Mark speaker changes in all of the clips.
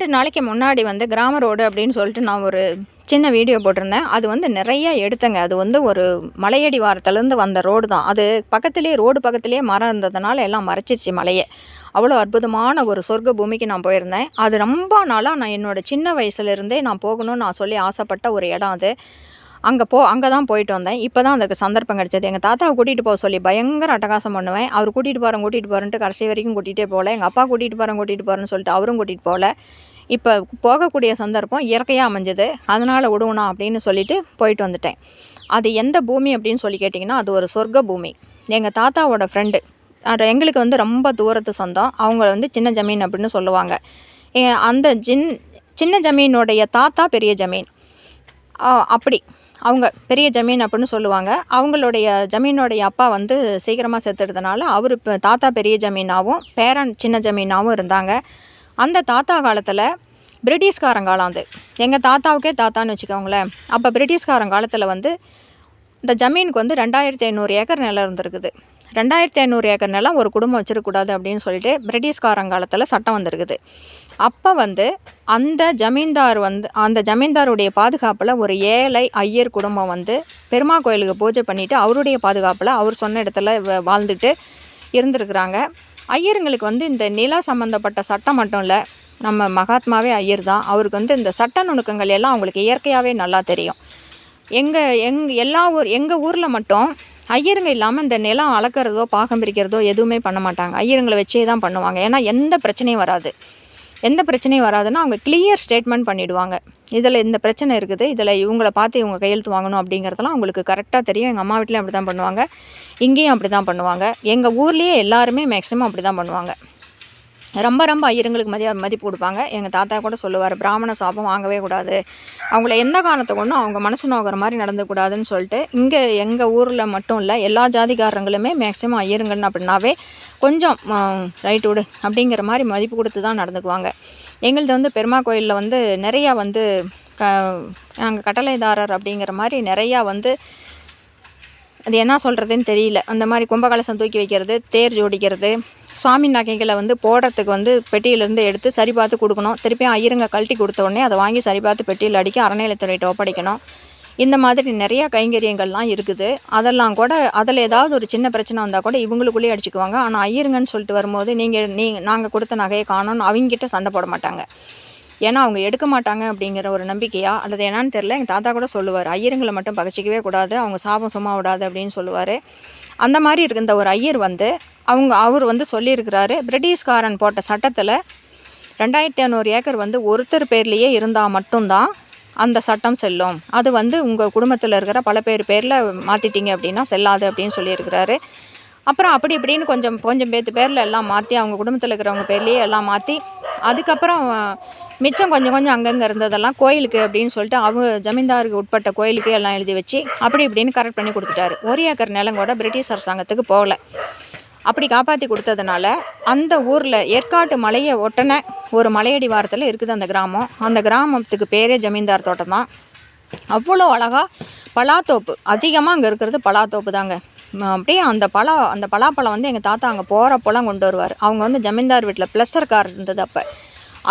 Speaker 1: 2 நாளைக்கு முன்னாடி வந்து கிராம ரோடு அப்படின்னு சொல்லிட்டு நான் ஒரு சின்ன வீடியோ போட்டிருந்தேன். அது வந்து நிறைய எடுத்தேங்க. அது வந்து ஒரு மலையடி வாரத்துலேருந்து வந்த ரோடு தான். அது பக்கத்துலேயே ரோடு பக்கத்துலேயே மரம் இருந்ததுனால எல்லாம் மறைச்சிருச்சு மலையை. அவ்வளோ அற்புதமான ஒரு சொர்க்க பூமிக்கு நான் போயிருந்தேன். அது ரொம்ப நாளாக நான் என்னோடய சின்ன வயசுலேருந்தே நான் போகணும்னு நான் சொல்லி ஆசைப்பட்ட ஒரு இடம் அது. அங்கே தான் போயிட்டு வந்தேன். இப்போ தான் அதுக்கு சந்தர்ப்பம் கிடச்சது. எங்கள் தாத்தாவை கூட்டிகிட்டு போக சொல்லி பயங்கர அட்டகாசம் பண்ணுவேன். அவர் கூட்டிகிட்டு போகிறேன்ட்டு கடைசி வரைக்கும் கூட்டிகிட்டே போகல. எங்கள் அப்பா கூட்டிகிட்டு போகிறேன்னு சொல்லிட்டு அவரும் கூட்டிகிட்டு போகல. இப்போ போகக்கூடிய சந்தர்ப்பம் இயற்கையாக அமைஞ்சது. அதனால் விடுவணும் அப்படின்னு சொல்லிட்டு போயிட்டு வந்துட்டேன். அது எந்த பூமி அப்படின்னு சொல்லி கேட்டிங்கன்னா, அது ஒரு சொர்க்க பூமி. எங்கள் தாத்தாவோட ஃப்ரெண்டு, அது எங்களுக்கு வந்து ரொம்ப தூரத்து சொந்தம். அவங்க வந்து சின்ன ஜமீன் அப்படின்னு சொல்லுவாங்க. அந்த சின்ன ஜமீனுடைய தாத்தா பெரிய ஜமீன், அப்படி அவங்க பெரிய ஜமீன் அப்படின்னு சொல்லுவாங்க. அவங்களுடைய ஜமீனுடைய அப்பா வந்து சீக்கிரமாக செத்துடுறதுனால அவர் இப்போ தாத்தா பெரிய ஜமீனாகவும் பேரன் சின்ன ஜமீனாகவும் இருந்தாங்க. அந்த தாத்தா காலத்தில் பிரிட்டிஷ்காரங்காலம் அது. எங்கள் தாத்தாவுக்கே தாத்தான்னு வச்சுக்கோங்களேன். அப்போ பிரிட்டிஷ்காரங்காலத்தில் வந்து இந்த ஜமீனுக்கு வந்து 2500 ஏக்கர் நிலம் இருந்திருக்குது. 2500 ஏக்கர் நிலம் ஒரு குடும்பம் வச்சிருக்கக்கூடாது அப்படின்னு சொல்லிட்டு பிரிட்டிஷ்காரங்காலத்தில் சட்டம் வந்திருக்குது. அப்போ வந்து அந்த ஜமீன்தாருடைய பாதுகாப்பில் ஒரு ஏழை ஐயர் குடும்பம் வந்து பெருமா கோயிலுக்கு பூஜை பண்ணிவிட்டு அவருடைய பாதுகாப்பில் அவர் சொன்ன இடத்துல வாழ்ந்துட்டு இருந்திருக்கிறாங்க. ஐயருங்களுக்கு வந்து இந்த நில சம்மந்தப்பட்ட சட்டம் மட்டும் இல்லை, நம்ம மகாத்மாவே ஐயர் தான். அவருக்கு வந்து இந்த சட்ட நுணுக்கங்கள் எல்லாம் அவங்களுக்கு இயற்கையாகவே நல்லா தெரியும். எங்கள் ஊரில் மட்டும் ஐயருங்க இல்லாமல் இந்த நிலம் அளக்கிறதோ பாகம் பிரிக்கிறதோ எதுவுமே பண்ண மாட்டாங்க. ஐயருங்களை வச்சே தான் பண்ணுவாங்க. ஏன்னா எந்த பிரச்சனையும் வராதுன்னா அவங்க கிளியர் ஸ்டேட்மெண்ட் பண்ணிவிடுவாங்க. இதில் இந்த பிரச்சனை இருக்குது, இதில் இவங்கள பார்த்து இவங்க கையெழுத்து வாங்கணும் அப்படிங்கிறதெல்லாம் அவங்களுக்கு கரெக்டாக தெரியும். எங்கள் அம்மா வீட்டிலையும் அப்படி தான் பண்ணுவாங்க, இங்கேயும் அப்படி தான் பண்ணுவாங்க. எங்கள் ஊர்லேயே எல்லாருமே மேக்ஸிமம் அப்படி தான் பண்ணுவாங்க. ரொம்ப ஐயருங்களுக்கு மதிப்பு கொடுப்பாங்க. எங்கள் தாத்தா கூட சொல்லுவார், பிராமண சாபம் வாங்கவே கூடாது, அவங்கள எந்த காரணத்தை கொண்டும் அவங்க மனசு நோக்கிற மாதிரி நடந்துக்கூடாதுன்னு சொல்லிட்டு இங்கே எங்கள் ஊரில் மட்டும் இல்லை எல்லா ஜாதிக்காரங்களுமே மேக்ஸிமம் ஐயருங்கன்னு அப்படின்னாவே கொஞ்சம் ரைட் விடு அப்படிங்கிற மாதிரி மதிப்பு கொடுத்து தான் நடந்துக்குவாங்க. எங்களது வந்து பெருமா கோயிலில் வந்து நிறையா வந்து நாங்கள் கட்டளைதாரர் அப்படிங்கிற மாதிரி நிறையா வந்து அது என்ன சொல்கிறதுன்னு தெரியல. அந்த மாதிரி கும்பகலசம் தூக்கி வைக்கிறது, தேர் ஜோடிக்கிறது, சாமி நகைகளை வந்து போடுறதுக்கு வந்து பெட்டியிலேருந்து எடுத்து சரி பார்த்து கொடுக்கணும். திருப்பியும் ஐயருங்க கழட்டி கொடுத்த உடனே அதை வாங்கி சரி பார்த்து பெட்டியில் அடிக்க அறநிலையத்துறையிட்ட ஒப்படைக்கணும். இந்த மாதிரி நிறையா கைங்கரியங்கள்லாம் இருக்குது. அதெல்லாம் கூட அதில் ஏதாவது ஒரு சின்ன பிரச்சனை வந்தால் கூட இவங்களுக்குள்ளேயே அடிச்சுக்குவாங்க. ஆனால் ஐயருங்கன்னு சொல்லிட்டு வரும்போது நாங்கள் கொடுத்த நகையை காணோன்னு அவங்ககிட்ட சண்டை போட மாட்டாங்க. ஏன்னா அவங்க எடுக்க மாட்டாங்க அப்படிங்கிற ஒரு நம்பிக்கையா அல்லது என்னான்னு தெரில. எங்கள் தாத்தா கூட சொல்லுவார், ஐயருங்களை மட்டும் பகச்சிக்கவே கூடாது, அவங்க சாபம் சும்மா விடாது அப்படின்னு சொல்லுவார். அந்த மாதிரி இருக்க இந்த ஒரு ஐயர் வந்து அவர் வந்து சொல்லியிருக்கிறாரு, பிரிட்டிஷ்காரன் போட்ட சட்டத்தில் 2500 ஏக்கர் வந்து ஒருத்தர் பேர்லேயே இருந்தால் மட்டும்தான் அந்த சட்டம் செல்லும். அது வந்து உங்கள் குடும்பத்தில் இருக்கிற பல பேரில் மாற்றிட்டீங்க அப்படின்னா செல்லாது அப்படின்னு சொல்லியிருக்கிறாரு. அப்புறம் அப்படி இப்படின்னு கொஞ்சம் பேரில் எல்லாம் மாற்றி அவங்க குடும்பத்தில் இருக்கிறவங்க பேர்லேயே எல்லாம் மாற்றி அதுக்கப்புறம் மிச்சம் கொஞ்சம் அங்கங்கே இருந்ததெல்லாம் கோயிலுக்கு அப்படின்னு சொல்லிட்டு அவங்க ஜமீன்தாருக்கு உட்பட்ட கோயிலுக்கு எல்லாம் எழுதி வச்சு அப்படி இப்படின்னு கரெக்ட் பண்ணி கொடுத்துட்டாரு. 1 ஏக்கர் நிலம் கூட பிரிட்டிஷ் அரசாங்கத்துக்கு போகல. அப்படி காப்பாற்றி கொடுத்ததுனால அந்த ஊரில் ஏற்காட்டு மலையை ஒட்டின ஒரு மலையடி வாரத்தில் இருக்குது அந்த கிராமம். அந்த கிராமத்துக்கு பேரே ஜமீன்தார் தோட்டம் தான். அவ்வளோ அழகாக பலாத்தோப்பு, அதிகமாக அங்கே இருக்கிறது பலாத்தோப்பு தாங்க. அப்படியே அந்த பலாப்பழம் வந்து எங்கள் தாத்தா அங்கே போகிறப்போலாம் கொண்டு வருவார். அவங்க வந்து ஜமீன்தார் வீட்டில் ப்ளஸர் கார் இருந்தது. அப்போ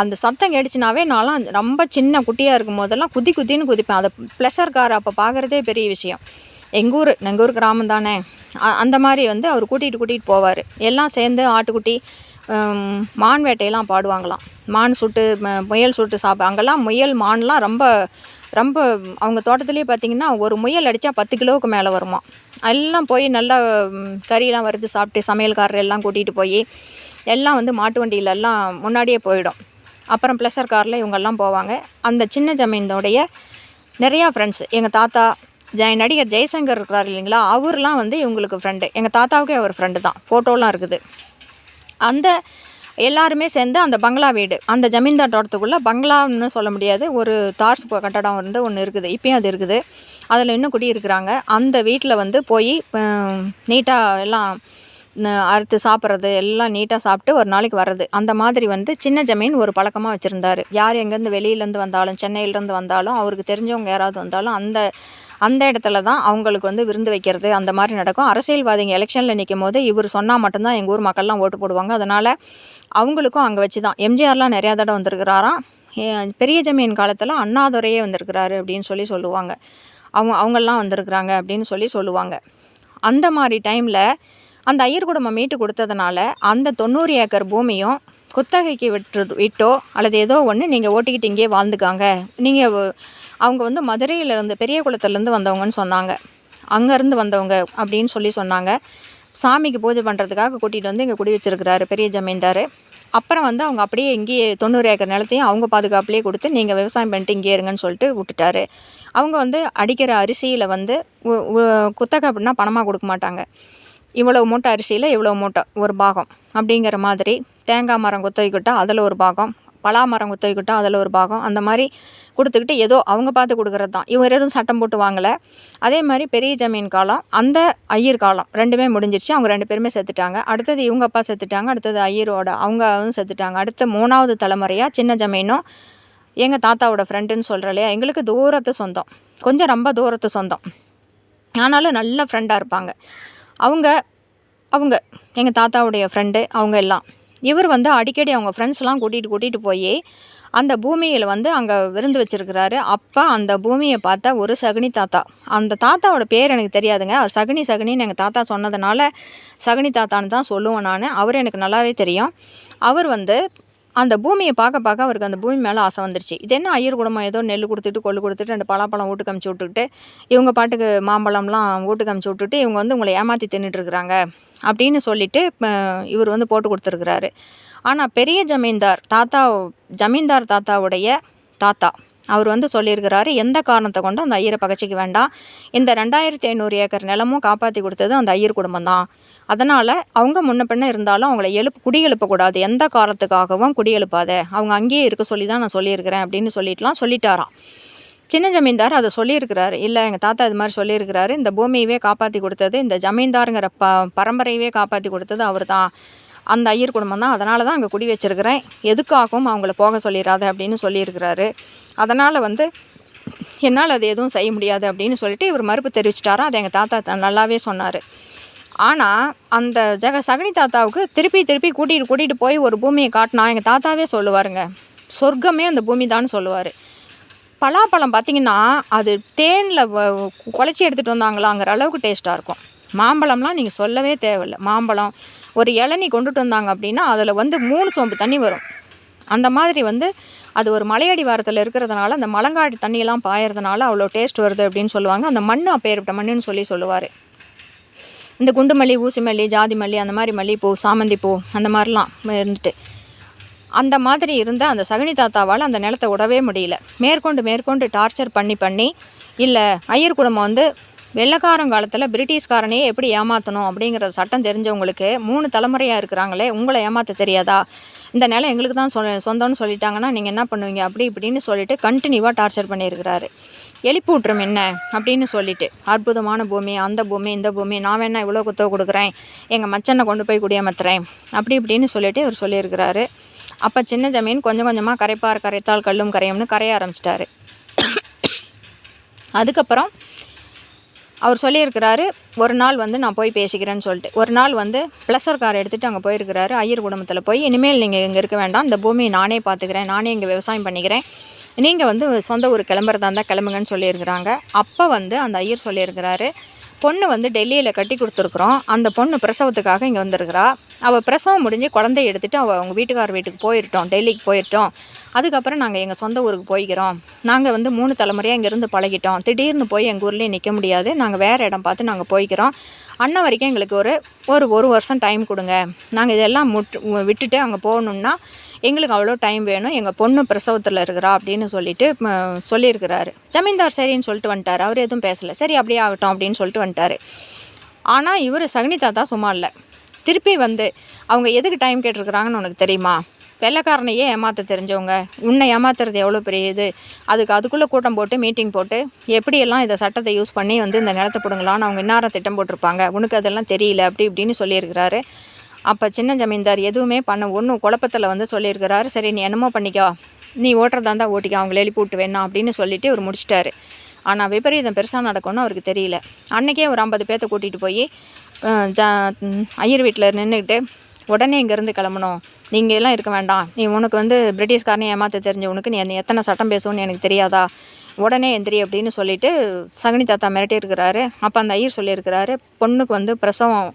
Speaker 1: அந்த சத்தம் கேட்டுச்சுனாவே நான்லாம் ரொம்ப சின்ன குட்டியாக இருக்கும் போதெல்லாம் குதின்னு குதிப்பேன். அந்த ப்ளஸர் கார் அப்போ பார்க்குறதே பெரிய விஷயம். எங்கள் ஊர் கிராமம் தானே. அந்த மாதிரி வந்து அவர் கூட்டிகிட்டு போவார். எல்லாம் சேர்ந்து ஆட்டுக்குட்டி மான் வேட்டையெல்லாம் பாடுவாங்களாம். மான் சுட்டு முயல் சுட்டு அங்கெல்லாம் முயல் மான்லாம் ரொம்ப அவங்க தோட்டத்துலேயே பார்த்திங்கன்னா ஒரு முயல் அடித்தா 10 கிலோவுக்கு மேலே வருமா. எல்லாம் போய் நல்லா கறியெல்லாம் வறுத்து சாப்பிட்டு சமையல்காரர் எல்லாம் கூட்டிகிட்டு போய் எல்லாம் வந்து மாட்டு வண்டியிலெல்லாம் முன்னாடியே போயிடும். அப்புறம் ப்ளஸர் காரில் இவங்கெல்லாம் போவாங்க. அந்த சின்ன ஜமீனுடைய நிறையா ஃப்ரெண்ட்ஸ், எங்கள் தாத்தா நடிகர் ஜெய்சங்கர் இருக்கிறார் இல்லைங்களா, அவர்லாம் வந்து இவங்களுக்கு ஃப்ரெண்டு. எங்கள் தாத்தாவுக்கே அவர் ஃப்ரெண்டு தான். ஃபோட்டோலாம் இருக்குது. அந்த எல்லாருமே சேர்ந்து அந்த பங்களா வீடு, அந்த ஜமீன்தார் தோட்டத்துக்குள்ளே பங்களான்னு சொல்ல முடியாது, ஒரு தார்ஸ் கட்டடம் வந்து ஒன்று இருக்குது. இப்போயும் அது இருக்குது. அதில் இன்னும் குடியிருக்கிறாங்க. அந்த வீட்டில் வந்து போய் நீட்டாக எல்லாம் அறுத்து சாப்பிட்றது, எல்லாம் நீட்டாக சாப்பிட்டு ஒரு நாளைக்கு வர்றது, அந்த மாதிரி வந்து சின்ன ஜமீன் ஒரு பழக்கமாக வச்சுருந்தார். யார் எங்கேருந்து வெளியிலேருந்து வந்தாலும், சென்னையிலேருந்து வந்தாலும், அவருக்கு தெரிஞ்சவங்க யாராவது வந்தாலும் அந்த இடத்துல தான் அவங்களுக்கு வந்து விருந்து வைக்கிறது அந்த மாதிரி நடக்கும். அரசியல்வாதிங்க எலெக்ஷனில் நிற்கும் போது இவர் சொன்னால் மட்டும்தான் எங்கள் ஊர் மக்கள்லாம் ஓட்டு போடுவாங்க. அதனால் அவங்களுக்கும் அங்கே வச்சு தான் எம்ஜிஆர்லாம் நிறையா தடவை வந்திருக்கிறாராம். பெரிய ஜமீன் காலத்தில் அண்ணாதுரையே வந்திருக்கிறாரு அப்படின்னு சொல்லுவாங்க. அவங்கெல்லாம் வந்திருக்கிறாங்க அப்படின்னு சொல்லுவாங்க. அந்த மாதிரி டைமில் அந்த ஐயர் குடும்பம் மீட்டு கொடுத்ததுனால அந்த 90 ஏக்கர் பூமியும் குத்தகைக்கு விட்டோ அல்லது ஏதோ ஒன்று நீங்கள் ஓட்டிக்கிட்டு இங்கேயே வாழ்ந்துக்காங்க. நீங்கள் அவங்க வந்து மதுரையிலேருந்து பெரிய குளத்துலேருந்து வந்தவங்கன்னு சொன்னாங்க. அங்கேருந்து வந்தவங்க அப்படின்னு சொன்னாங்க. சாமிக்கு பூஜை பண்ணுறதுக்காக கூட்டிகிட்டு வந்து இங்கே குடி வச்சிருக்கிறாரு பெரிய ஜமீன்தார். அப்புறம் வந்து அவங்க அப்படியே இங்கேயே 90 ஏக்கர் நிலத்தையும் அவங்க பாதுகாப்புலேயே கொடுத்து நீங்கள் விவசாயம் பண்ணிட்டு இங்கே இருங்கன்னு சொல்லிட்டு விட்டுட்டாரு. அவங்க வந்து அடிக்கிற அரிசியில் வந்து குத்தகை அப்படின்னா பணமாக கொடுக்க மாட்டாங்க. இவ்வளோ மூட்டை அரிசியில் இவ்வளோ மூட்டை ஒரு பாகம் அப்படிங்கிற மாதிரி. தேங்காய் மரம் குத்தகைக்கிட்டால் அதில் ஒரு பாகம், பலா மரம் குத்தகைக்கிட்டால் அதில் ஒரு பாகம், அந்த மாதிரி கொடுத்துக்கிட்டு ஏதோ அவங்க பார்த்து கொடுக்குறது தான். இவர் எதுவும் சட்டம் போட்டு வாங்கலை. அதே மாதிரி பெரிய ஜமீன் காலம், அந்த ஐயர் காலம் ரெண்டுமே முடிஞ்சிருச்சு. அவங்க 2 பேருமே செத்துட்டாங்க. அடுத்தது இவங்க அப்பா செத்துட்டாங்க. அடுத்தது ஐயரோட அவங்க செத்துட்டாங்க. அடுத்த 3வது தலைமுறையாக சின்ன ஜமீனும் எங்கள் தாத்தாவோட ஃப்ரெண்டுன்னு சொல்கிற இல்லையா, எங்களுக்கு தூரத்து சொந்தம், கொஞ்சம் ரொம்ப தூரத்து சொந்தம், ஆனாலும் நல்ல ஃப்ரெண்டாக இருப்பாங்க. அவங்க எங்கள் தாத்தாவுடைய ஃப்ரெண்டு அவங்க எல்லாம். இவர் வந்து அடிக்கடி அவங்க ஃப்ரெண்ட்ஸ்லாம் கூட்டிகிட்டு போய் அந்த பூமியில் வந்து அங்கே விருந்து வச்சுருக்கிறாரு. அப்போ அந்த பூமியை பார்த்தா ஒரு சகுனி தாத்தா. அந்த தாத்தாவோட பேர் எனக்கு தெரியாதுங்க. அவர் சகுனின்னு எங்கள் தாத்தா சொன்னதுனால சகுனி தாத்தான்னு தான் சொல்லுவேன் நான். அவர் எனக்கு நல்லாவே தெரியும். அவர் வந்து அந்த பூமியை பார்க்க அவருக்கு அந்த பூமி மேலே ஆசை வந்துருச்சு. இது என்ன ஐயர் குடும்பம் ஏதோ நெல் கொடுத்துட்டு கொள்ளு கொடுத்துட்டு 2 பலாப்பழம் வீட்டுக்கு அமுச்சு விட்டுக்கிட்டு இவங்க பாட்டுக்கு மாம்பழம்லாம் வீட்டுக்கு அமுச்சு விட்டுட்டு இவங்க வந்து உங்களை ஏமாற்றி தின்னுட்டுருக்குறாங்க அப்படின்னு சொல்லிட்டு இவர் வந்து போட்டு கொடுத்துருக்குறாரு. ஆனால் பெரிய ஜமீன்தார் தாத்தாவுடைய தாத்தா அவர் வந்து சொல்லியிருக்கிறாரு, எந்த காரணத்தை கொண்டு அந்த ஐயரை பகச்சிக்க வேண்டாம், இந்த 2500 ஏக்கர் நிலமும் காப்பாற்றி கொடுத்தது அந்த ஐயர் குடும்பம் தான். அதனால் அவங்க முன்ன பின்ன இருந்தாலும் அவங்கள குடியெழுப்பக்கூடாது, எந்த காரணத்துக்காகவும் குடியெழுப்பாத, அவங்க அங்கேயே இருக்க சொல்லி தான் நான் சொல்லியிருக்கிறேன் அப்படின்னு சொல்லிட்டாராம். சின்ன ஜமீன்தார் அதை சொல்லியிருக்கிறாரு. இல்லை, எங்கள் தாத்தா இது மாதிரி சொல்லியிருக்கிறாரு, இந்த பூமியவே காப்பாற்றி கொடுத்தது, இந்த ஜமீன்தாருங்கிற பரம்பரையவே காப்பாற்றி கொடுத்தது அவர் தான், அந்த ஐயர் குடும்பம் தான். அதனால தான் அங்கே குடி வச்சிருக்கிறேன், எதுக்காகவும் அவங்கள போக சொல்லிடாத அப்படின்னு சொல்லியிருக்கிறாரு. அதனால் வந்து என்னால் அது எதுவும் செய்ய முடியாது அப்படின்னு சொல்லிட்டு இவர் மறுப்பு தெரிவிச்சிட்டாரா. அதை எங்கள் தாத்தா நல்லாவே சொன்னார். ஆனால் அந்த சகுனி தாத்தாவுக்கு திருப்பி கூட்டிகிட்டு போய் ஒரு பூமியை காட்டினா எங்கள் தாத்தாவே சொல்லுவாருங்க, சொர்க்கமே அந்த பூமி தான் சொல்லுவார். பலாப்பழம் பார்த்திங்கன்னா அது தேனில் குழச்சி எடுத்துகிட்டு வந்தாங்களாங்கிற அளவுக்கு டேஸ்ட்டாக இருக்கும். மாம்பழம்லாம் நீங்கள் சொல்லவே தேவையில்லை. மாம்பழம் ஒரு இளநீ கொண்டுட்டு வந்தாங்க அப்படின்னா அதில் வந்து 3 சொம்பு தண்ணி வரும். அந்த மாதிரி வந்து அது ஒரு மலையடி வாரத்தில் இருக்கிறதுனால அந்த மலங்காடி தண்ணியெல்லாம் பாயறதுனால அவ்வளோ டேஸ்ட் வருது அப்படின்னு சொல்லுவாங்க. அந்த மண் அப்பேற்பட்ட மண்ணுன்னு சொல்லுவார். இந்த குண்டு மல்லி, ஊசி மல்லி, ஜாதி மல்லி, அந்த மாதிரி மல்லிகைப்பூ, சாமந்தி பூ அந்த மாதிரிலாம் இருந்துட்டு அந்த மாதிரி இருந்த அந்த சகுனி தாத்தாவால் அந்த நிலத்தை விடவே முடியல. மேற்கொண்டு டார்ச்சர் பண்ணி இல்லை ஐயர் குடும்பம் வந்து வெள்ளைக்காரங்காலத்தில் பிரிட்டிஷ்காரனையே எப்படி ஏமாற்றணும் அப்படிங்கிற சட்டம் தெரிஞ்சவங்களுக்கு 3 தலைமுறையாக இருக்கிறாங்களே, உங்களை ஏமாற்ற தெரியாதா, இந்த நிலம் எங்களுக்கு தான் சொந்தம்னு சொல்லிட்டாங்கன்னா நீங்கள் என்ன பண்ணுவீங்க அப்படி இப்படின்னு சொல்லிட்டு கண்டினியூவாக டார்ச்சர் பண்ணியிருக்கிறாரு. எழுப்பி விட்ரும் என்ன அப்படின்னு சொல்லிட்டு, அற்புதமான பூமி, அந்த பூமி இந்த பூமி, நான் வேணா இவ்வளோ குத்தகை கொடுக்குறேன், எங்கள் மச்சனை கொண்டு போய் குடியமர்த்துறேன் அப்படி இப்படின்னு சொல்லிட்டு இவர் சொல்லியிருக்கிறாரு. அப்போ சின்ன ஜமீன் கொஞ்சம் கொஞ்சமாக கரைத்தால் கல்லும் கரையும்னு கரைய ஆரம்பிச்சிட்டாரு. அதுக்கப்புறம் அவர் சொல்லியிருக்கிறாரு, ஒரு நாள் வந்து நான் போய் பேசிக்கிறேன்னு சொல்லிட்டு. ஒரு நாள் வந்து ப்ளஸர் கார் எடுத்துகிட்டு அங்கே போயிருக்கிறாரு. ஐயர் குடும்பத்தில் போய், இனிமேல் நீங்கள் இங்கே இருக்க வேண்டாம், இந்த பூமியை நானே பார்த்துக்கிறேன், நானே இங்கே விவசாயம் பண்ணிக்கிறேன், நீங்கள் வந்து சொந்த ஊர் கிளம்புறதா இருந்தால் கிளம்புங்கன்னு சொல்லியிருக்கிறாங்க. அப்போ வந்து அந்த ஐயர் சொல்லியிருக்கிறாரு, பொண்ணு வந்து டெல்லியில் கட்டி கொடுத்துருக்குறோம், அந்த பொண்ணு பிரசவத்துக்காக இங்கே வந்திருக்கிறா, அவள் பிரசவம் முடிஞ்சு குழந்தைய எடுத்துகிட்டு அவங்க வீட்டுக்கார வீட்டுக்கு போயிட்டோம், டெல்லிக்கு போயிட்டோம், அதுக்கப்புறம் நாங்கள் எங்கள் சொந்த ஊருக்கு போய்க்கிறோம், நாங்கள் வந்து 3 தலைமுறையாக இங்கேருந்து பழகிட்டோம், திடீர்னு போய் எங்கள் ஊர்லேயே நிற்க முடியாது, நாங்கள் வேறு இடம் பார்த்து நாங்கள் போய்க்கிறோம், அண்ணன் வரைக்கும் எங்களுக்கு ஒரு வருஷம் டைம் கொடுங்க, நாங்கள் இதெல்லாம் விட்டுட்டு அங்கே போகணுன்னா எங்களுக்கு அவ்வளோ டைம் வேணும், எங்கள் பொண்ணு பிரசவத்தில் இருக்கிறா அப்படின்னு சொல்லியிருக்கிறாரு. ஜமீன்தார் சரின்னு சொல்லிட்டு வந்துட்டார். அவர் எதுவும் பேசலை. சரி அப்படியே ஆகட்டும் அப்படின்னு சொல்லிட்டு வந்துட்டார். ஆனால் இவர் சகுனி தாத்தா சும்மா இல்லை. திருப்பி வந்து அவங்க எதுக்கு டைம் கேட்டிருக்கிறாங்கன்னு உனக்கு தெரியுமா, வெள்ளைக்காரனையே ஏமாற்ற தெரிஞ்சவங்க, உன்னை ஏமாத்துறது எவ்வளோ பெரிய இது, அதுக்குள்ளே கூட்டம் போட்டு மீட்டிங் போட்டு எப்படியெல்லாம் இதை சட்டத்தை யூஸ் பண்ணி வந்து இந்த நிலத்தை பிடுங்கலான்னு அவங்க இன்னாரம் திட்டம் போட்டிருப்பாங்க, உனக்கு அதெல்லாம் தெரியல அப்படி இப்படின்னு சொல்லியிருக்கிறாரு. அப்போ சின்ன ஜமீன்தார் எதுவுமே ஒன்றும் குழப்பத்தில் வந்து சொல்லியிருக்கிறாரு. சரி நீ என்னமோ பண்ணிக்கோ, நீ ஓட்டுறதா இருந்தால் ஓட்டிக்கோ, அவங்கள எழுப்பி விட்டு வேணாம் அப்படின்னு சொல்லிவிட்டு இவர் முடிச்சிட்டாரு. ஆனால் விபரீதம் பெருசாக நடக்கும்னு அவருக்கு தெரியல. அன்றைக்கே ஒரு 50 பேர்த்த கூட்டிகிட்டு போய் ஐயர் வீட்டில் நின்றுக்கிட்டு உடனே இங்கேருந்து கிளம்பணும், நீங்கள் எல்லாம் இருக்க வேண்டாம், நீ உனக்கு வந்து பிரிட்டிஷ்காரனை ஏமாற்ற தெரிஞ்சவனுக்கு நீ எத்தனை சட்டம் பேசுவோன்னு எனக்கு தெரியாதா, உடனே எந்திரி அப்படின்னு சொல்லிட்டு சகுனி தாத்தா மிரட்டியிருக்கிறாரு. அப்போ அந்த ஐயர் சொல்லியிருக்கிறாரு, பொண்ணுக்கு வந்து பிரசவம்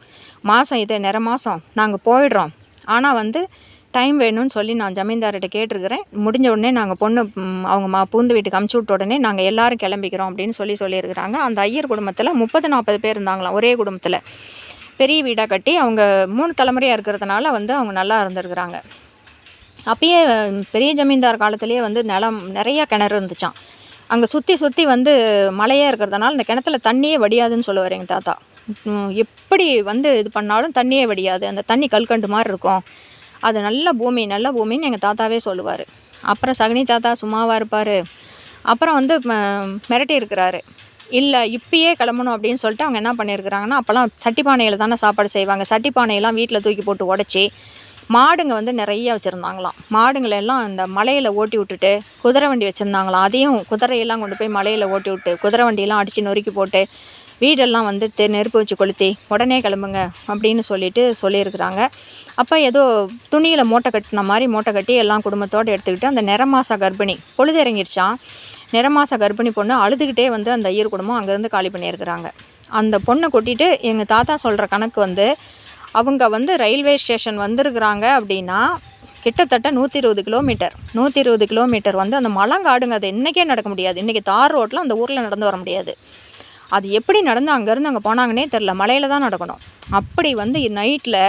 Speaker 1: மாதம் இது நிற மாதம், நாங்கள் போயிடுறோம், ஆனால் வந்து டைம் வேணும்னு சொல்லி நான் ஜமீன்தார்கிட்ட கேட்டிருக்கிறேன், முடிஞ்ச உடனே நாங்கள் பொண்ணு அவங்க பூந்து வீட்டுக்கு அமுச்சு விட்ட உடனே நாங்கள் எல்லோரும் கிளம்பிக்கிறோம் அப்படின்னு சொல்லியிருக்கிறாங்க. அந்த ஐயர் குடும்பத்தில் 30-40 பேர் இருந்தாங்களாம் ஒரே குடும்பத்தில். பெரிய வீடாக கட்டி அவங்க 3 தலைமுறையாக இருக்கிறதுனால வந்து அவங்க நல்லா இருந்திருக்கிறாங்க. அப்பயே பெரிய ஜமீன்தார் காலத்துலேயே வந்து நிலம் நிறையா கிணறு இருந்துச்சான். அங்கே சுற்றி வந்து மலையாக இருக்கிறதுனால அந்த கிணத்துல தண்ணியே வடியாதுன்னு சொல்லுவார் எங்கள் தாத்தா. எப்படி வந்து இது பண்ணாலும் தண்ணியே வடியாது, அந்த தண்ணி கல்கண்டு மாதிரி இருக்கும், அது நல்ல பூமின்னு எங்கள் தாத்தாவே சொல்லுவார். அப்புறம் சகுனி தாத்தா சும்மாவாக இருப்பார். அப்புறம் வந்து மிரட்டி இருக்கிறாரு, இல்லை இப்பயே கிளம்பணும் அப்படின்னு சொல்லிட்டு அவங்க என்ன பண்ணியிருக்கிறாங்கன்னா, அப்போல்லாம் சட்டி பானையில் தானே சாப்பாடு செய்வாங்க, சட்டி பானையெல்லாம் வீட்டில் தூக்கி போட்டு உடச்சி மாடுங்க வந்து நிறைய வச்சுருந்தாங்களாம். மாடுங்களெல்லாம் அந்த மலையில் ஓட்டி விட்டுட்டு குதிரை வண்டி வச்சுருந்தாங்களாம். அதையும் குதிரையெல்லாம் கொண்டு போய் மலையில் ஓட்டி விட்டு குதிரை வண்டியெல்லாம் அடித்து நொறுக்கி போட்டு வீடெல்லாம் வந்து நெருப்பு வச்சு கொளுத்தி உடனே கிளம்புங்க அப்படின்னு சொல்லியிருக்கிறாங்க. அப்போ ஏதோ துணியில் மூட்டை கட்டின மாதிரி மூட்டை கட்டி எல்லாம் குடும்பத்தோடு எடுத்துக்கிட்டு அந்த நிறமாச கர்ப்பிணி பொழுது இறங்கிருச்சான். நிறமாச கர்ப்பிணி பொண்ணு அழுதுகிட்டே வந்து அந்த ஐயர் குடும்பம் அங்கேருந்து காலி பண்ணியிருக்கிறாங்க. அந்த பொண்ணை கொட்டிட்டு எங்கள் தாத்தா சொல்கிற கணக்கு வந்து அவங்க வந்து ரயில்வே ஸ்டேஷன் வந்திருக்கிறாங்க அப்படின்னா கிட்டத்தட்ட 120 கிலோமீட்டர் 120 கிலோமீட்டர் வந்து அந்த மலங்காடுங்க, அது இன்றைக்கே நடக்க முடியாது. இன்றைக்கி தார் ரோட்டில் அந்த ஊரில் நடந்து வர முடியாது. அது எப்படி நடந்து அங்கேருந்து அங்கே போனாங்கன்னே தெரில, மலையில் தான் நடக்கணும். அப்படி வந்து நைட்டில்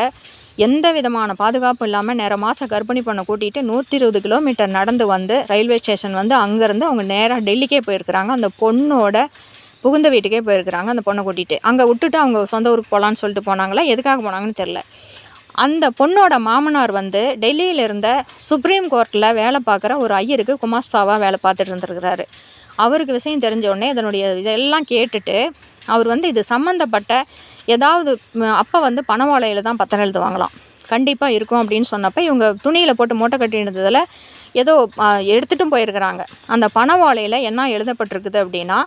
Speaker 1: எந்த விதமான பாதுகாப்பும் இல்லாமல் நேர மாதம் கர்ப்பிணி பொண்ணை கூட்டிகிட்டு 120 கிலோமீட்டர் நடந்து வந்து ரயில்வே ஸ்டேஷன் வந்து அங்கேருந்து அவங்க நேராக டெல்லிக்கே போயிருக்கிறாங்க. அந்த பொண்ணோட புகுந்த வீட்டுக்கே போயிருக்கிறாங்க. அந்த பொண்ணை கூட்டிகிட்டு அங்கே விட்டுட்டு அவங்க சொந்த ஊருக்கு போகலான்னு சொல்லிட்டு போனாங்களா, எதுக்காக போனாங்கன்னு தெரில. அந்த பொண்ணோட மாமனார் வந்து டெல்லியில் இருந்த சுப்ரீம் கோர்ட்டில் வேலை பார்க்குற ஒரு ஐயருக்கு குமாஸ்தாவாக வேலை பார்த்துட்டு இருந்திருக்கிறாரு. அவருக்கு விஷயம் தெரிஞ்ச உடனே இதனுடைய இதெல்லாம் கேட்டுட்டு அவர் வந்து இது சம்மந்தப்பட்ட ஏதாவது அப்போ வந்து பண ஓலையில் தான் பத்திரம் எழுதுவாங்களாம், கண்டிப்பாக இருக்கும் அப்படின்னு சொன்னப்போ இவங்க துணியில் போட்டு மூட்டை கட்டி இருந்ததில் ஏதோ எடுத்துகிட்டும் போயிருக்கிறாங்க. அந்த பண ஓலையில் என்ன எழுதப்பட்டிருக்குது அப்படின்னா,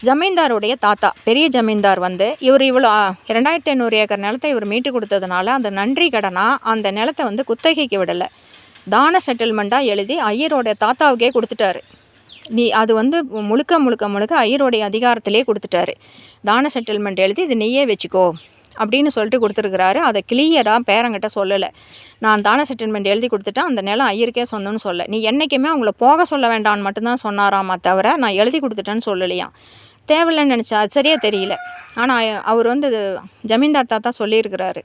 Speaker 1: ஜமீன்தாருடைய தாத்தா பெரிய ஜமீன்தார் வந்து இவர் இவ்வளோ 2500 ஏக்கர் நிலத்தை இவர் மீட்டு கொடுத்ததுனால அந்த நன்றி கடனாக அந்த நிலத்தை வந்து குத்தகைக்கு விடலை, தான செட்டில்மெண்ட்டாக எழுதி ஐயரோடைய தாத்தாவுக்கே கொடுத்துட்டாரு. அது வந்து முழுக்க ஐயருடைய அதிகாரத்திலே கொடுத்துட்டாரு. தான செட்டில்மெண்ட் எழுதி இது நீயே வச்சுக்கோ அப்படின்னு சொல்லிட்டு கொடுத்துருக்குறாரு. அதை கிளியராக பேரங்கிட்ட சொல்லலை, நான் தான செட்டில்மெண்ட் எழுதி கொடுத்துட்டேன், அந்த நிலம் ஐயருக்கே சொந்தம்னு சொல்ல, நீ என்றைக்குமே அவங்கள போக சொல்ல வேண்டான்னு மட்டும்தான் சொன்னாராமா தவிர நான் எழுதி கொடுத்துட்டேன்னு சொல்லலையாம். தேவையில்லைன்னு நினச்சா அது சரியாக தெரியல. ஆனால் அவர் வந்து ஜமீன்தார் தாத்தா சொல்லியிருக்கிறாரு,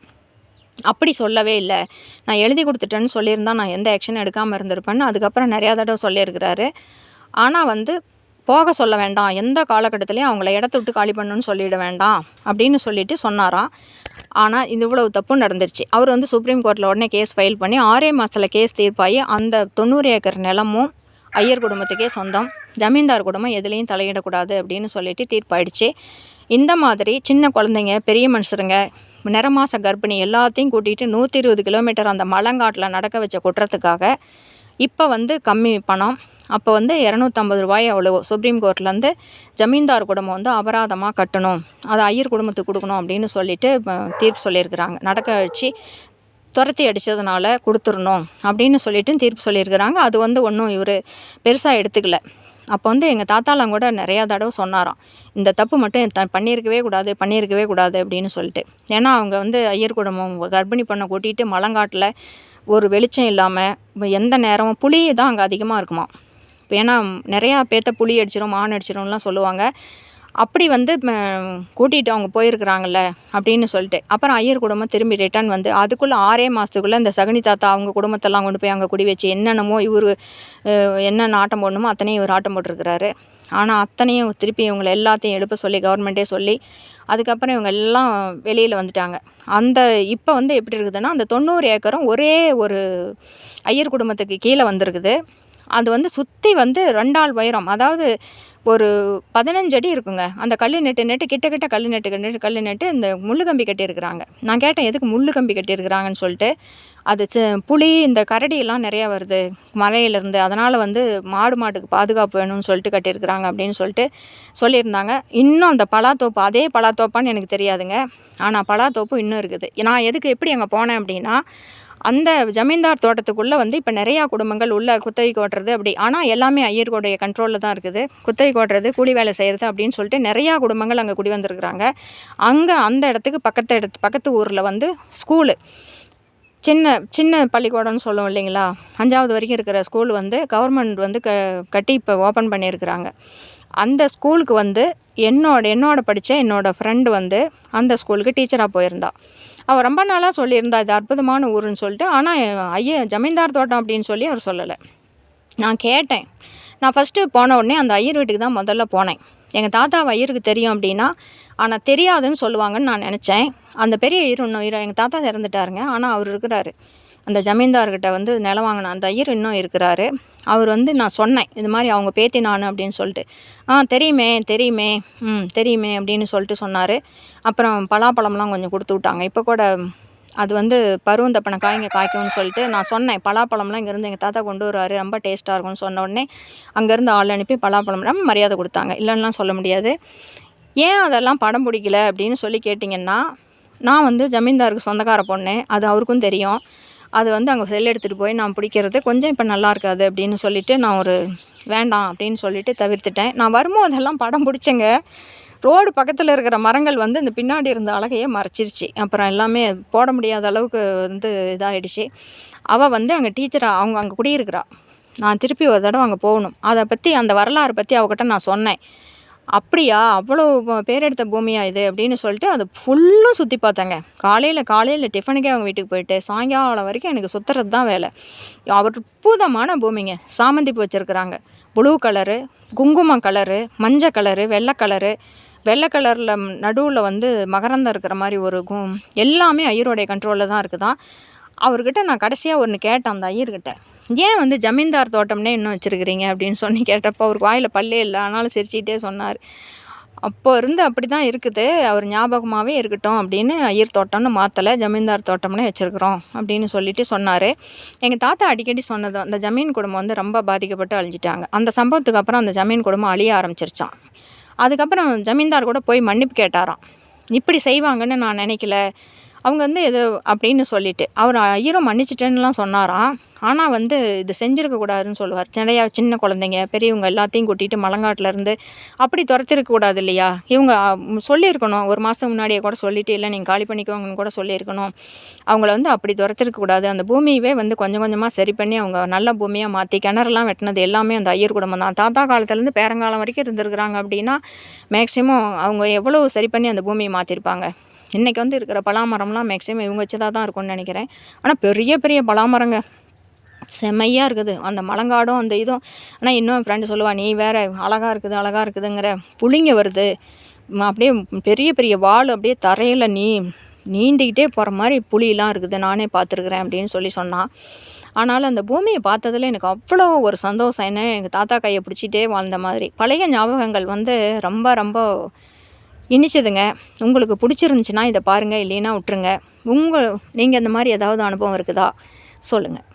Speaker 1: அப்படி சொல்லவே இல்லை, நான் எழுதி கொடுத்துட்டேன்னு சொல்லியிருந்தா நான் எந்த ஆக்ஷனும் எடுக்காமல் இருந்திருப்பேன்னு அதுக்கப்புறம் நிறையா தடவை சொல்லியிருக்கிறாரு. ஆனால் வந்து போக சொல்ல வேண்டாம், எந்த காலகட்டத்துலேயும் அவங்கள இடத்த விட்டு காலி பண்ணணுன்னு சொல்லிட வேண்டாம் அப்படின்னு சொல்லிட்டு சொன்னாராம். ஆனால் இது இவ்வளவு தப்பு நடந்துருச்சு. அவர் வந்து சுப்ரீம் கோர்ட்டில் உடனே கேஸ் ஃபைல் பண்ணி 6 மாதத்தில் கேஸ் தீர்ப்பாகி அந்த 90 ஏக்கர் நிலமும் ஐயர் குடும்பத்துக்கே சொந்தம், ஜமீன்தார் குடும்பம் எதுலேயும் தலையிடக்கூடாது அப்படின்னு சொல்லிட்டு தீர்ப்பாயிடுச்சு. இந்த மாதிரி சின்ன குழந்தைங்க பெரிய மனுஷருங்க நிறமாச கர்ப்பிணி எல்லாத்தையும் கூட்டிகிட்டு 120 கிலோமீட்டர் அந்த மலங்காட்டில் நடக்க வச்ச குற்றத்துக்காக இப்போ வந்து கம்மி பணம், அப்போ வந்து 250 ரூபாய் அவ்வளோ சுப்ரீம் கோர்ட்லேருந்து ஜமீன்தார் குடும்பம் வந்து அபராதமாக கட்டணும், அதை ஐயர் குடும்பத்துக்கு கொடுக்கணும் அப்படின்னு சொல்லிட்டு தீர்ப்பு சொல்லியிருக்கிறாங்க. நடக்க வச்சு துரத்தி அடித்ததுனால கொடுத்துடணும் அப்படின்னு சொல்லிட்டு தீர்ப்பு சொல்லியிருக்கிறாங்க. அது வந்து ஒன்றும் இவர் பெருசாக எடுத்துக்கல. அப்போ வந்து எங்கள் தாத்தாலாம் கூட நிறையா தடவை சொன்னாராம், இந்த தப்பு மட்டும் பண்ணியிருக்கவே கூடாது அப்படின்னு சொல்லிட்டு. ஏன்னா அவங்க வந்து ஐயர் குடும்பம் கர்ப்பிணி பண்ணை கூட்டிகிட்டு மலங்காட்டில் ஒரு வெளிச்சம் இல்லாமல் எந்த நேரமும் புளி தான் அங்கே அதிகமாக இருக்குமா. ஏன்னா நிறையா பேர்த்த புளி அடிச்சிடும் மான் அடிச்சிடும்லாம் சொல்லுவாங்க. அப்படி வந்து கூட்டிகிட்டு அவங்க போயிருக்கிறாங்கல்ல அப்படின்னு சொல்லிட்டு அப்புறம் ஐயர் குடும்பம் திரும்பி ரிட்டர்ன் வந்து அதுக்குள்ளே 6 மாதத்துக்குள்ளே இந்த சகுனி தாத்தா அவங்க குடும்பத்தெல்லாம் கொண்டு போய் அங்கே குடி வச்சு என்னென்னமோ இவர் என்னென்ன ஆட்டம் போடணுமோ அத்தனையும் இவர் ஆட்டம் போட்டிருக்கிறாரு. ஆனால் அத்தனையும் திருப்பி இவங்களை எல்லாத்தையும் எழுப்ப சொல்லி கவர்மெண்ட்டே சொல்லி அதுக்கப்புறம் இவங்க எல்லாம் வெளியில் வந்துட்டாங்க. அந்த இப்போ வந்து எப்படி இருக்குதுன்னா அந்த 90 ஏக்கரும் ஒரே ஒரு ஐயர் குடும்பத்துக்கு கீழே வந்திருக்குது. அது வந்து சுற்றி வந்து 2 ஆள் உயரம், அதாவது ஒரு 15 அடி இருக்குங்க. அந்த கல் நெட்டு கிட்ட கல் நெட்டு இந்த முள்ளு கம்பி கட்டியிருக்கிறாங்க. நான் கேட்டேன் எதுக்கு முள்ளு கம்பி கட்டியிருக்கிறாங்கன்னு சொல்லிட்டு. அது புலி இந்த கரடியெல்லாம் நிறையா வருது மலையிலேருந்து, அதனால் வந்து மாட்டுக்கு பாதுகாப்பு வேணும்னு சொல்லிட்டு கட்டியிருக்கிறாங்க அப்படின்னு சொல்லிட்டு சொல்லியிருந்தாங்க. இன்னும் அந்த பலாத்தோப்பு அதே பலாத்தோப்பான்னு எனக்கு தெரியாதுங்க. ஆனால் பலாத்தோப்பு இன்னும் இருக்குது. நான் எப்படி அங்கே போனேன் அப்படின்னா, அந்த ஜமீன்தார் தோட்டத்துக்குள்ளே வந்து இப்போ நிறையா குடும்பங்கள் உள்ள குத்தகைக்கு ஓட்டுறது அப்படி, ஆனால் எல்லாமே ஐயர்களுடைய கண்ட்ரோலில் தான் இருக்குது. குத்தகைக்கு ஓட்டுறது, கூலி வேலை செய்கிறது அப்படின்னு சொல்லிட்டு நிறையா குடும்பங்கள் அங்கே குடி வந்திருக்கிறாங்க. அங்கே அந்த இடத்துக்கு பக்கத்து ஊரில் வந்து ஸ்கூலு, சின்ன பள்ளிக்கூடம்னு சொல்லுவோம் இல்லைங்களா, 5வது வரைக்கும் இருக்கிற ஸ்கூல் வந்து கவர்மெண்ட் வந்து கட்டி இப்போ ஓப்பன் பண்ணியிருக்கிறாங்க. அந்த ஸ்கூலுக்கு வந்து என்னோட படித்த என்னோடய ஃப்ரெண்டு வந்து அந்த ஸ்கூலுக்கு டீச்சராக போயிருந்தா. அவள் ரொம்ப நாளாக சொல்லியிருந்தா இது அற்புதமான ஊருன்னு சொல்லிட்டு. ஆனால் ஜமீன்தார் தோட்டம் அப்படின்னு சொல்லி அவர் சொல்லலை. நான் கேட்டேன். நான் ஃபஸ்ட்டு போன உடனே அந்த ஐயர் வீட்டுக்கு தான் முதல்ல போனேன். எங்கள் தாத்தாவை ஐயருக்கு தெரியும் அப்படின்னா, ஆனால் தெரியாதுன்னு சொல்லுவாங்கன்னு நான் நினச்சேன். அந்த பெரிய ஐயர் எங்கள் தாத்தா இறந்துட்டாருங்க. ஆனால் அவர் இருக்கிறாரு. அந்த ஜமீன்தார்கிட்ட வந்து நிலம் வாங்கின அந்த ஐயர் இன்னும் இருக்கிறாரு. அவர் வந்து நான் சொன்னேன் இது மாதிரி அவங்க பேத்தி நான் அப்படின்னு சொல்லிட்டு. தெரியுமே தெரியுமே அப்படின்னு சொல்லிட்டு சொன்னார். அப்புறம் பலாப்பழம்லாம் கொஞ்சம் கொடுத்து விட்டாங்க. இப்போ கூட அது வந்து பருவம் தப்பின காய்ங்க காய்க்கும்னு சொல்லிட்டு நான் சொன்னேன். பலாப்பழம்லாம் இங்கேருந்து எங்கள் தாத்தா கொண்டு வருவார், ரொம்ப டேஸ்ட்டாக இருக்கும்னு சொன்ன உடனே அங்கேருந்து ஆள் அனுப்பி பலாப்பழம் ரொம்ப மரியாதை கொடுத்தாங்க. இல்லைன்னுலாம் சொல்ல முடியாது. ஏன் அதெல்லாம் படம் பிடிக்கல அப்படின்னு சொல்லி கேட்டிங்கன்னா, நான் வந்து ஜமீன்தாருக்கு சொந்தக்கார பொண்ணு, அது அவருக்கும் தெரியும். அது வந்து அங்கே செல் எடுத்துகிட்டு போய் நான் பிடிக்கிறது கொஞ்சம் இப்போ நல்லா இருக்காது அப்படின்னு சொல்லிவிட்டு நான் வேண்டாம் அப்படின்னு சொல்லிவிட்டு தவிர்த்துட்டேன். நான் வரும்போதெல்லாம் படம் பிடிச்சேங்க. ரோடு பக்கத்தில் இருக்கிற மரங்கள் வந்து இந்த பின்னாடி இருந்த அழகையே மறைச்சிருச்சு. அப்புறம் எல்லாமே போட முடியாத அளவுக்கு வந்து இதாகிடுச்சு. அவள் வந்து அங்கே டீச்சராக அவங்க அங்கே குடியிருக்கிறா. நான் திருப்பி ஒரு தடவை அங்கே போகணும். அதை பற்றி அந்த வரலாறு பற்றி அவகிட்ட நான் சொன்னேன். அப்படியா, அவ்வளோ பேர் எடுத்த பூமியா இது அப்படின்னு சொல்லிட்டு அது ஃபுல்லும் சுற்றி பார்த்தேங்க. காலையில் டிஃபனுக்கே அவங்க வீட்டுக்கு போயிட்டு சாயங்காலம் வரைக்கும் எனக்கு சுற்றுறது தான் வேலை. அற்புதமான பூமிங்க. சாமந்தி பூ வச்சுருக்குறாங்க, ப்ளூ கலரு, குங்குமம் கலரு, மஞ்சள் கலரு, வெள்ளை கலரில் நடுவில் வந்து மகரந்தம் இருக்கிற மாதிரி எல்லாமே ஐயருடைய கண்ட்ரோலில் தான் இருக்குதான். அவர்கிட்ட நான் கடைசியாக ஒன்று கேட்டேன் அந்த ஐயர்கிட்ட, ஏன் வந்து ஜமீன்தார் தோட்டம்னே இன்னும் வச்சுருக்கிறீங்க அப்படின்னு சொல்லி கேட்டப்போ அவருக்கு வாயில் பல்லே இல்லை, ஆனாலும் சிரிச்சிக்கிட்டே சொன்னார். அப்போ இருந்து அப்படி தான் இருக்குது, அவர் ஞாபகமாகவே இருக்கட்டும் அப்படின்னு ஐயர் தோட்டம்னு மாற்றலை, ஜமீன்தார் தோட்டம்னே வச்சுருக்குறோம் அப்படின்னு சொல்லிட்டு சொன்னார். எங்கள் தாத்தா அடிக்கடி சொன்னதும் அந்த ஜமீன் குடும்பம் வந்து ரொம்ப பாதிக்கப்பட்டு அழிஞ்சிட்டாங்க. அந்த சம்பவத்துக்கு அப்புறம் அந்த ஜமீன் குடும்பம் அழிய ஆரம்பிச்சிருச்சான். அதுக்கப்புறம் ஜமீன்தார் கூட போய் மன்னிப்பு கேட்டாராம். இப்படி செய்வாங்கன்னு நான் நினைக்கல அவங்க வந்து எது அப்படின்னு சொல்லிட்டு. அவர் ஐயரும் மன்னிச்சிட்டேன்னுலாம் சொன்னாராம். ஆனால் வந்து இது செஞ்சுருக்கக்கூடாதுன்னு சொல்லுவார். சின்ன குழந்தைங்க பெரியவங்க எல்லாத்தையும் கூட்டிகிட்டு மலங்காட்டிலேருந்து அப்படி துரத்திருக்கக்கூடாது இல்லையா. இவங்க சொல்லியிருக்கணும், ஒரு மாதம் முன்னாடியே கூட சொல்லிவிட்டு, இல்லை நீங்கள் காலி பண்ணிக்கோங்கன்னு கூட சொல்லியிருக்கணும். அவங்கள வந்து அப்படி துரத்திருக்கக்கூடாது. அந்த பூமியவே வந்து கொஞ்சம் கொஞ்சமாக சரி பண்ணி அவங்க நல்ல பூமியாக மாற்றி கிணறுலாம் வெட்டினது எல்லாமே அந்த ஐயர் குடும்பம் தான். தாத்தா காலத்துலேருந்து பேரங்காலம் வரைக்கும் இருந்திருக்கிறாங்க அப்படின்னா மேக்ஸிமம் அவங்க எவ்வளோ சரி பண்ணி அந்த பூமியை மாற்றிருப்பாங்க. இன்றைக்கி வந்து இருக்கிற பலாமரம்லாம் மேக்ஸிமம் இவங்க வச்சதாக தான் இருக்கும்னு நினைக்கிறேன். ஆனால் பெரிய பெரிய பலாமரங்க செம்மையாக இருக்குது அந்த மலங்காடும் அந்த இதுவும். ஆனால் இன்னும் ஃப்ரெண்டு சொல்லுவாள், நீ வேறு அழகாக இருக்குதுங்கிற, புளிங்க வருது அப்படியே பெரிய பெரிய வாள் அப்படியே தரையில் நீந்திக்கிட்டே போகிற மாதிரி புளியெலாம் இருக்குது, நானே பார்த்துருக்குறேன் அப்படின்னு சொல்லி சொன்னான். ஆனாலும் அந்த பூமியை பார்த்ததில் எனக்கு அவ்வளோ ஒரு சந்தோஷம். என்ன எங்கள் தாத்தா கையை பிடிச்சிட்டே வாழ்ந்த மாதிரி பழைய ஞாபகங்கள் வந்து ரொம்ப ரொம்ப இனிச்சதுங்க. உங்களுக்கு பிடிச்சிருந்துச்சின்னா இதை பாருங்கள், இல்லைன்னா விட்டுருங்க. நீங்கள் இந்த மாதிரி ஏதாவது அனுபவம் இருக்குதா சொல்லுங்கள்.